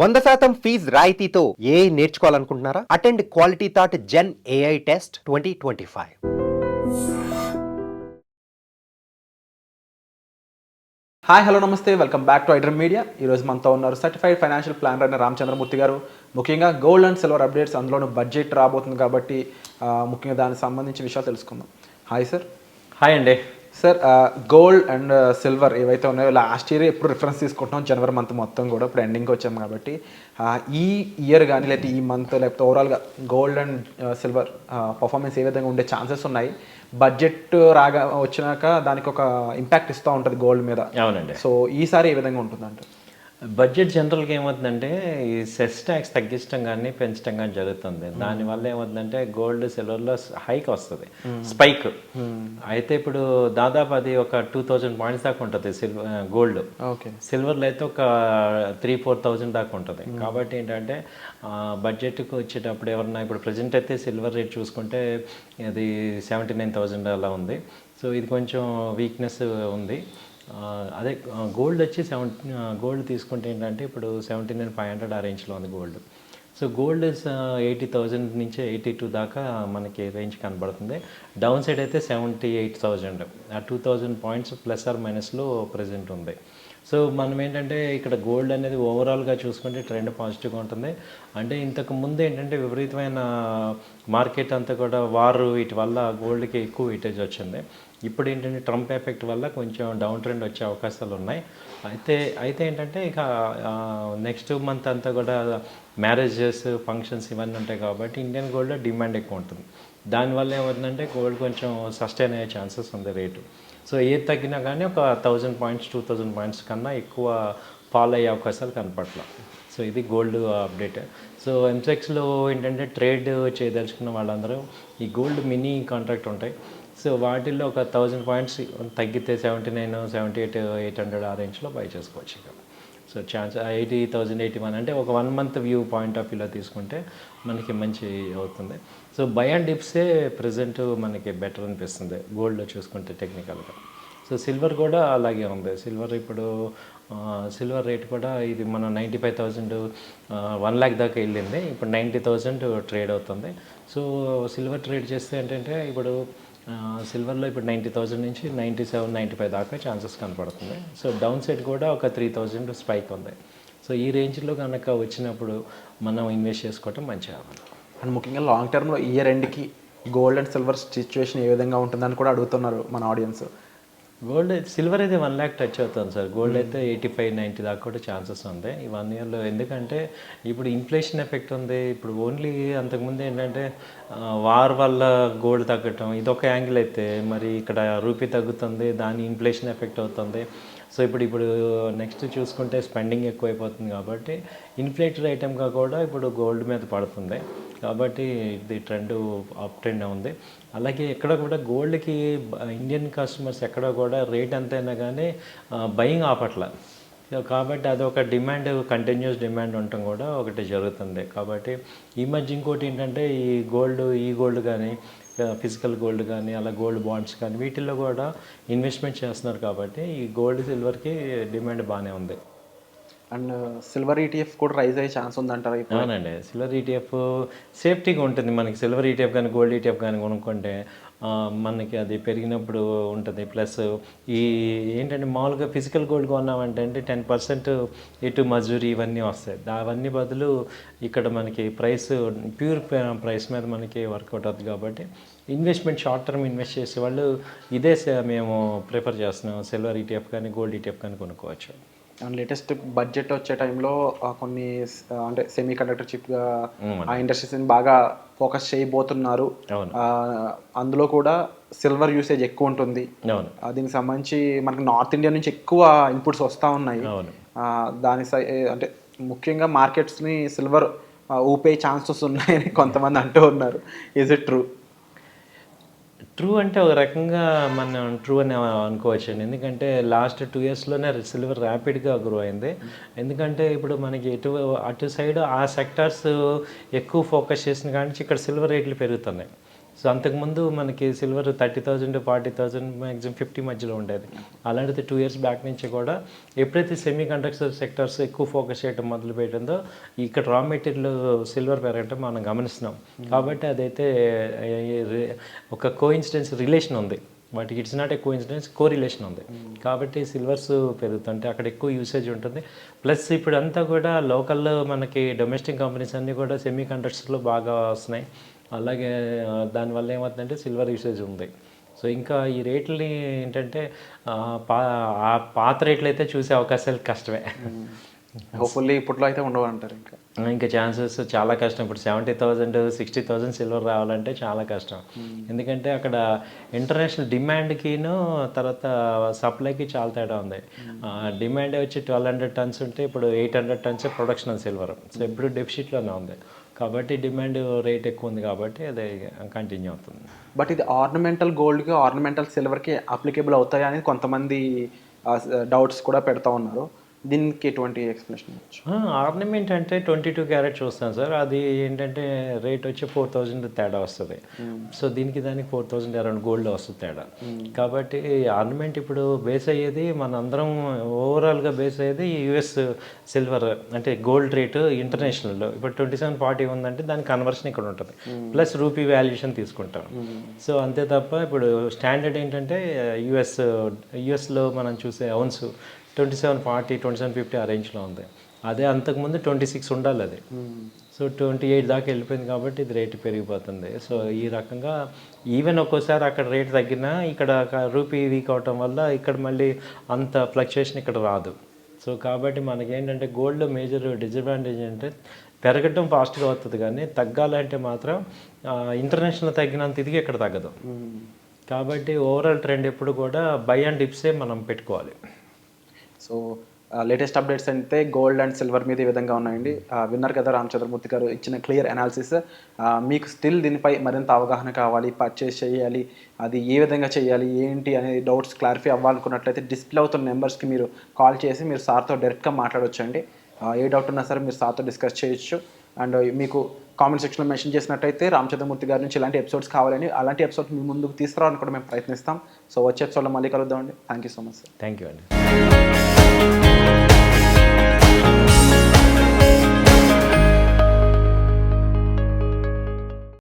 100% fees రాయితీతో AI నేర్చుకోవాలనుకుంటున్నారా? Attend quality thought gen AI test 2025. Hi hello నమస్తే, welcome back to iDream media. ఈరోజు మనతో ఉన్నారు సర్టిఫైడ్ ఫైనాన్షియల్ ప్లానర్ అయిన రామచంద్రమూర్తి గారు. ముఖ్యంగా గోల్డ్ అండ్ సిల్వర్ అప్డేట్స్, అందులోనూ బడ్జెట్ రాబోతుంది కాబట్టి ముఖ్యంగా దానికి సంబంధించిన విషయాలు తెలుసుకుందాం. Hi sir. హాయ్ అండి. సార్, గోల్డ్ అండ్ సిల్వర్ ఏవైతే ఉన్నాయో లాస్ట్ ఇయర్ ఎప్పుడు రిఫరెన్స్ తీసుకుంటున్నాం, జనవరి మంత్ మొత్తం కూడా ఇప్పుడు ఎండింగ్కి వచ్చాము కాబట్టి ఈ ఇయర్ కానీ లేకపోతే ఈ మంత్ లేకపోతే ఓవరాల్గా గోల్డ్ అండ్ సిల్వర్ పర్ఫార్మెన్స్ ఏ విధంగా ఉండే ఛాన్సెస్ ఉన్నాయి? బడ్జెట్ వచ్చినాక దానికి ఒక ఇంపాక్ట్ ఇస్తూ ఉంటుంది గోల్డ్ మీద. అవునండి. సో ఈసారి ఏ విధంగా ఉంటుందంటే బడ్జెట్ జనరల్గా ఏమవుతుందంటే ఈ సెస్ ట్యాక్స్ తగ్గించడం కానీ పెంచడం కానీ జరుగుతుంది. దానివల్ల ఏమవుతుందంటే గోల్డ్ సిల్వర్లో హైక్ వస్తుంది, స్పైక్. అయితే ఇప్పుడు దాదాపు అది ఒక 2000 పాయింట్స్ దాకా ఉంటుంది గోల్డ్. ఓకే. సిల్వర్లో అయితే ఒక 3,000-4,000 దాకా ఉంటుంది. కాబట్టి ఏంటంటే బడ్జెట్కి వచ్చేటప్పుడు ఎవరన్నా ఇప్పుడు ప్రజెంట్ అయితే సిల్వర్ రేట్ చూసుకుంటే అది 79,000 అలా ఉంది. సో ఇది కొంచెం వీక్నెస్ ఉంది. అదే గోల్డ్ వచ్చి గోల్డ్ తీసుకుంటే ఏంటంటే ఇప్పుడు 79,500 ఆ రేంజ్లో ఉంది గోల్డ్. సో గోల్డ్ 80,000 నుంచి 82 దాకా మనకి రేంజ్ కనబడుతుంది. డౌన్ సైడ్ అయితే 78,000, ఆ 2,000 పాయింట్స్ ప్లస్ ఆర్ మైనస్లో ప్రజెంట్ ఉంది. సో మనం ఏంటంటే ఇక్కడ గోల్డ్ అనేది ఓవరాల్గా చూసుకుంటే ట్రెండ్ పాజిటివ్గా ఉంటుంది. అంటే ఇంతకు ముందు ఏంటంటే విపరీతమైన మార్కెట్ అంతా కూడా వారు వీటి వల్ల గోల్డ్కి ఎక్కువ వెయిటేజ్ వచ్చింది. ఇప్పుడు ఏంటంటే ట్రంప్ ఎఫెక్ట్ వల్ల కొంచెం డౌన్ ట్రెండ్ వచ్చే అవకాశాలు ఉన్నాయి. అయితే ఏంటంటే ఇక నెక్స్ట్ మంత్ అంతా కూడా మ్యారేజెస్, ఫంక్షన్స్ ఇవన్నీ ఉంటాయి కాబట్టి ఇండియన్ గోల్డ్లో డిమాండ్ ఎక్కువ ఉంటుంది. దానివల్ల ఏమవుతుందంటే గోల్డ్ కొంచెం సస్టైన్ అయ్యే ఛాన్సెస్ ఉంది రేటు. సో ఏది తగ్గినా కానీ ఒక 1,000 పాయింట్స్ 2,000 పాయింట్స్ కన్నా ఎక్కువ ఫాల్ అయ్యే అవకాశాలు కనపట్ల. సో ఇది గోల్డ్ అప్డేట్. సో ఎంసెక్స్లో ఏంటంటే ట్రేడ్ చేయదలుచుకున్న వాళ్ళందరూ ఈ గోల్డ్ మినీ కాంట్రాక్ట్ ఉంటాయి. సో వాటిల్లో ఒక 1,000 పాయింట్స్ తగ్గితే 79, 78, 800 ఆ రేంజ్లో బై చేసుకోవచ్చు. ఇక సో ఛాన్స్ 80,000, 81 అంటే ఒక 1 మంత్ వ్యూ పాయింట్ ఆఫ్ వ్యూలో తీసుకుంటే మనకి మంచి అవుతుంది. సో బై అండ్ డిప్సే ప్రజెంట్ మనకి బెటర్ అనిపిస్తుంది గోల్డ్లో చూసుకుంటే టెక్నికల్గా. సో సిల్వర్ కూడా అలాగే ఉంది. సిల్వర్ ఇప్పుడు సిల్వర్ రేట్ కూడా ఇది మన 95,000, 1 lakh దాకా వెళ్ళింది. ఇప్పుడు 90,000 ట్రేడ్ అవుతుంది. సో సిల్వర్ ట్రేడ్ చేస్తే ఏంటంటే ఇప్పుడు సిల్వర్లో ఇప్పుడు 90,000 నుంచి 97, 95 దాకా ఛాన్సెస్ కనపడుతుంది. సో డౌన్ సైడ్ కూడా ఒక 3,000 స్పైక్ ఉంది. సో ఈ రేంజ్లో కనుక వచ్చినప్పుడు మనం ఇన్వెస్ట్ చేసుకోవటం మంచిగా. అండ్ ముఖ్యంగా లాంగ్ టర్మ్లో ఇయర్ ఎండ్కి గోల్డ్ అండ్ సిల్వర్ సిచ్యువేషన్ ఏ విధంగా ఉంటుందని కూడా అడుగుతున్నారు మన ఆడియన్స్. గోల్డ్ సిల్వర్ అయితే 1 lakh టచ్ అవుతుంది సార్. గోల్డ్ అయితే 85, 90 దాకా కూడా ఛాన్సెస్ ఉంది ఈ 1 yearలో. ఎందుకంటే ఇప్పుడు ఇన్ఫ్లేషన్ ఎఫెక్ట్ ఉంది. ఇప్పుడు ఓన్లీ అంతకుముందు ఏంటంటే వార్ వల్ల గోల్డ్ తగ్గటం ఇదొక యాంగిల్ అయితే, మరి ఇక్కడ రూపీ తగ్గుతుంది, దాని ఇన్ఫ్లేషన్ ఎఫెక్ట్ అవుతుంది. సో ఇప్పుడు నెక్స్ట్ చూసుకుంటే స్పెండింగ్ ఎక్కువైపోతుంది కాబట్టి ఇన్ఫ్లేటెడ్ ఐటెంగా కూడా ఇప్పుడు గోల్డ్ మీద పడుతుంది. కాబట్టి ఇది ట్రెండ్ అప్ ట్రెండ్ ఉంది. అలాగే ఎక్కడ కూడా గోల్డ్కి ఇండియన్ కస్టమర్స్ ఎక్కడ కూడా రేట్ ఎంతైనా కానీ బయింగ్ ఆపట్ల. కాబట్టి అదొక డిమాండ్, కంటిన్యూస్ డిమాండ్ ఉండటం కూడా ఒకటి జరుగుతుంది. కాబట్టి ఈ మధ్య ఇంకోటి ఏంటంటే ఈ గోల్డ్ కానీ ఫిజికల్ గోల్డ్ కానీ అలా గోల్డ్ బాండ్స్ కానీ వీటిల్లో కూడా ఇన్వెస్ట్మెంట్ చేస్తున్నారు. కాబట్టి ఈ గోల్డ్ సిల్వర్కి డిమాండ్ బాగానే ఉంది. అండ్ సిల్వర్ ఈటీఎఫ్ కూడా రైజ్ అయ్యే ఛాన్స్ ఉందంటారు. అవునండి. సిల్వర్ ఈటీఎఫ్ సేఫ్టీగా ఉంటుంది మనకి. సిల్వర్ ఈటీఎఫ్ కానీ గోల్డ్ ఈటీఎఫ్ కానీ కొనుక్కుంటే మనకి అది పెరిగినప్పుడు ఉంటుంది. ప్లస్ ఈ ఏంటంటే మామూలుగా ఫిజికల్ గోల్డ్ కొన్నామంటే 10% ఇటు మజూరీ ఇవన్నీ వస్తాయి. అవన్నీ బదులు ఇక్కడ మనకి ప్యూర్ ప్రైస్ మీద మనకి వర్కౌట్ అవుతుంది. కాబట్టి ఇన్వెస్ట్మెంట్ షార్ట్ టర్మ్ ఇన్వెస్ట్ చేసే వాళ్ళు ఇదే మేము ప్రిఫర్ చేస్తున్నాం. సిల్వర్ ఈటీఎఫ్ కానీ గోల్డ్ ఈటీఎఫ్ కానీ కొనుక్కోవచ్చు. అండ్ లేటెస్ట్ బడ్జెట్ వచ్చే టైంలో కొన్ని అంటే సెమీ కండక్టర్ చిప్గా ఆ ఇండస్ట్రీస్ని బాగా ఫోకస్ చేయబోతున్నారు. అందులో కూడా సిల్వర్ యూసేజ్ ఎక్కువ ఉంటుంది. దీనికి సంబంధించి మనకి నార్త్ ఇండియా నుంచి ఎక్కువ ఇన్పుట్స్ వస్తూ ఉన్నాయి. అంటే ముఖ్యంగా మార్కెట్స్ని సిల్వర్ ఊపే ఛాన్సెస్ ఉన్నాయని కొంతమంది అంటూ ఉన్నారు. Is it true? ట్రూ అంటే ఒక రకంగా మనం ట్రూ అని అనుకోవచ్చండి. ఎందుకంటే లాస్ట్ 2 yearsలోనే సిల్వర్ ర్యాపిడ్గా గ్రో అయింది. ఎందుకంటే ఇప్పుడు మనకి అటు సైడ్ ఆ సెక్టార్స్ ఎక్కువ ఫోకస్ చేసిన కానీ ఇక్కడ సిల్వర్ రేట్లు పెరుగుతున్నాయి. సో అంతకుముందు మనకి సిల్వర్ 30,000 40,000 మ్యాక్సిమం 50 మధ్యలో ఉండేది. అలాంటిది 2 years బ్యాక్ నుంచి కూడా ఎప్పుడైతే సెమీ కండక్టర్ సెక్టర్స్ ఎక్కువ ఫోకస్ చేయడం మొదలు పెట్టిందో ఇక్కడ రా మెటీరియల్ సిల్వర్ పెరగటం మనం గమనిస్తున్నాం. కాబట్టి అదైతే ఒక కోఇన్సిడెన్స్ రిలేషన్ ఉంది వాటికి. It's not a coincidence, correlation ఉంది. కాబట్టి సిల్వర్స్ పెరుగుతుంటే అక్కడ ఎక్కువ యూసేజ్ ఉంటుంది. ప్లస్ ఇప్పుడు అంతా కూడా లోకల్లో మనకి డొమెస్టిక్ కంపెనీస్ అన్నీ కూడా సెమీ కండక్టర్స్లో బాగా వస్తున్నాయి. అలాగే దానివల్ల ఏమవుతుందంటే సిల్వర్ యూసేజ్ ఉంది. సో ఇంకా ఈ రేట్లని ఏంటంటే ఆ పాత రేట్లు అయితే చూసే అవకాశాలు కష్టమే. హోప్ఫుల్లీ ఇప్పట్లో అయితే ఉండవు అంటారు. ఇంకా ఛాన్సెస్ చాలా కష్టం. ఇప్పుడు 70,000 60,000 సిల్వర్ రావాలంటే చాలా కష్టం. ఎందుకంటే అక్కడ ఇంటర్నేషనల్ డిమాండ్కిను తర్వాత సప్లైకి చాలా తేడా ఉంది. డిమాండ్ వచ్చి 1200 tons ఉంటే ఇప్పుడు 800 tons ప్రొడక్షన్ సిల్వర్. సో ఎప్పుడు డెఫిసిట్లోనే ఉంది. కాబట్టి డిమాండ్ రేట్ ఎక్కువ ఉంది కాబట్టి అది కంటిన్యూ అవుతుంది. బట్ ఇది ఆర్నమెంటల్ గోల్డ్కి ఆర్నమెంటల్ సిల్వర్కి అప్లికేబుల్ అవుతాయి అనేది కొంతమంది డౌట్స్ కూడా పెడతా ఉన్నారు. దీనికి ఎటువంటి ఎక్స్ప్లెనేషన్ ఇవ్వచ్చు? ఆర్నమెంట్ అంటే 22 క్యారెట్ చూస్తాం సార్. అది ఏంటంటే రేట్ వచ్చి 4,000 తేడా వస్తుంది. సో దీనికి దానికి 4,000 అరౌండ్ గోల్డ్ వస్తుంది తేడా. కాబట్టి ఆర్నమెంట్ ఇప్పుడు బేస్ అయ్యేది మన అందరం ఓవరాల్గా బేస్ అయ్యేది యుఎస్ సిల్వర్ అంటే గోల్డ్ రేటు ఇంటర్నేషనల్లో ఇప్పుడు 2740 ఉందంటే దాని కన్వర్షన్ ఇక్కడ ఉంటుంది. ప్లస్ రూపీ వాల్యుయేషన్ తీసుకుంటాం. సో అంతే తప్ప ఇప్పుడు స్టాండర్డ్ ఏంటంటే యుఎస్లో మనం చూసే అవున్స్ 2740 2750 ఆ రేంజ్లో ఉంది. అదే అంతకుముందు 26 ఉండాలి అది. సో 28 దాకా వెళ్ళిపోయింది కాబట్టి ఇది రేటు పెరిగిపోతుంది. సో ఈ రకంగా ఈవెన్ ఒక్కోసారి అక్కడ రేటు తగ్గినా ఇక్కడ రూపీ వీక్ అవటం వల్ల ఇక్కడ మళ్ళీ అంత ఫ్లక్చుయేషన్ ఇక్కడ రాదు. సో కాబట్టి మనకేంటంటే గోల్డ్లో మేజర్ డిసడ్వాంటేజ్ అంటే పెరగటం ఫాస్ట్గా అవుతుంది కానీ తగ్గాలంటే మాత్రం ఇంటర్నేషనల్ తగ్గినంత ఇదిగా ఇక్కడ తగ్గదు. కాబట్టి ఓవరాల్ ట్రెండ్ ఎప్పుడు కూడా బై అండ్ డిప్సే మనం పెట్టుకోవాలి. సో లేటెస్ట్ అప్డేట్స్ అయితే గోల్డ్ అండ్ సిల్వర్ మీద ఈ విధంగా ఉన్నాయండి. విన్నారు కదా రామచంద్రమూర్తి గారు ఇచ్చిన క్లియర్ అనాలిసిస్. మీకు స్టిల్ దీనిపై మరింత అవగాహన కావాలి, పర్చేస్ చేయాలి, అది ఏ విధంగా చేయాలి ఏంటి అనే డౌట్స్ క్లారిఫై అవ్వాలనుకున్నట్లయితే డిస్ప్లే అవుతున్న నెంబర్స్కి మీరు కాల్ చేసి మీరు సార్తో డైరెక్ట్గా మాట్లాడవచ్చు అండి. ఏ డౌట్ ఉన్నా సరే మీరు సార్తో డిస్కస్ చేయొచ్చు. అండ్ మీకు కామెంట్ సెక్షన్లో మెన్షన్ చేసినట్టయితే రామచంద్రమూర్తి గారి నుంచి ఇలాంటి ఎపిసోడ్స్ కావాలని అలాంటి ఎపిసోడ్స్ మీ ముందుకు తీసుకురావాలని కూడా మేము ప్రయత్నిస్తాం. సో వచ్చే ఎపిసోడ్లో మళ్ళీ కలుద్దామండి. Thank you so much sir. Thank you అండి.